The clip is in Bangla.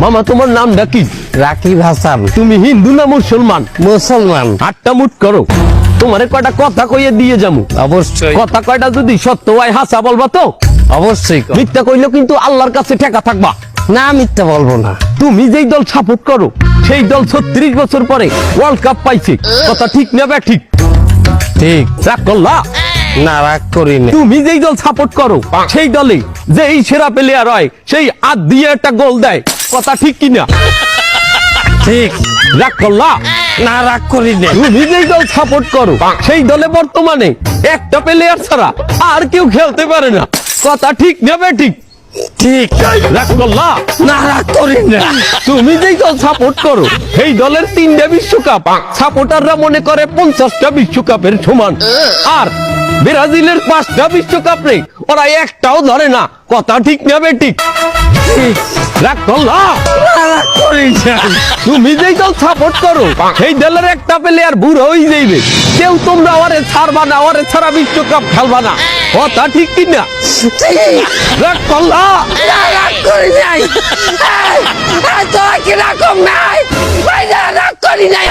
মামা তোমার নামটা কি? রাকিব হাসান। তুমি হিন্দু না মুসলমান? মুসলমান। আটটা মুট করো, তোমারে কয়টা কথা কইয়ে দিয়ে যাবো। অবশ্যই। কথা কয়টা যদি সত্য হয় হাসা বলবা তো? অবশ্যই। মিথ্যা কইলেও কিন্তু আল্লাহর কাছে ঠেকা থাকবা। না, মিথ্যা বলবো না। তুমি যেই দল সাপোর্ট করো সেই দল 36 বছর পরে ওয়ার্ল্ড কাপ পাইছে, কথা ঠিক না বে ঠিক? ঠিক। রাগ করলা? না, রাগ করিনি। তুমি যেই দল সাপোর্ট করো সেই দলে যেই সেরা প্লেয়ার হয় সেই আদ দিয়ে একটা গোল দেয়, কথা ঠিক কিনা? ঠিক। রাগ করলা? না, রাগ করিনি। তুমি যেই দল সাপোর্ট করো সেই দলে বর্তমানে একটা প্লেয়ার ছাড়া আর কেউ খেলতে পারে না, কথা ঠিক না বে ঠিক? ঠিক। রাগ করলা? না, রাগ করিনি। তুমি যেই দল সাপোর্ট করো সেই দলের 3টা বিশ্বকাপ সাপোর্টাররা মনে করে 50টা বিশ্বকাপের সমান, আর ব্রাজিলের 5টা বিশ্বকাপ রে ওরা একটাও ধরে না, কথা ঠিক না বে ঠিক? রাগ করলা? না, রাগ করিনি। তুমি যেই দল সাপোর্ট করো সেই দলের একটা প্লেয়ার বুড়ো হয়ে যাইবে, কেউ তোমরা ওরে ছাড়বা না, ওরে ছাড়া বিশ্বকাপ খেলবা না, কথা ঠিক কিনা? ঠিক। রাগ করলা? না, রাগ করি নাই। তোরা কি রকম নাই? রাগ করি নাই।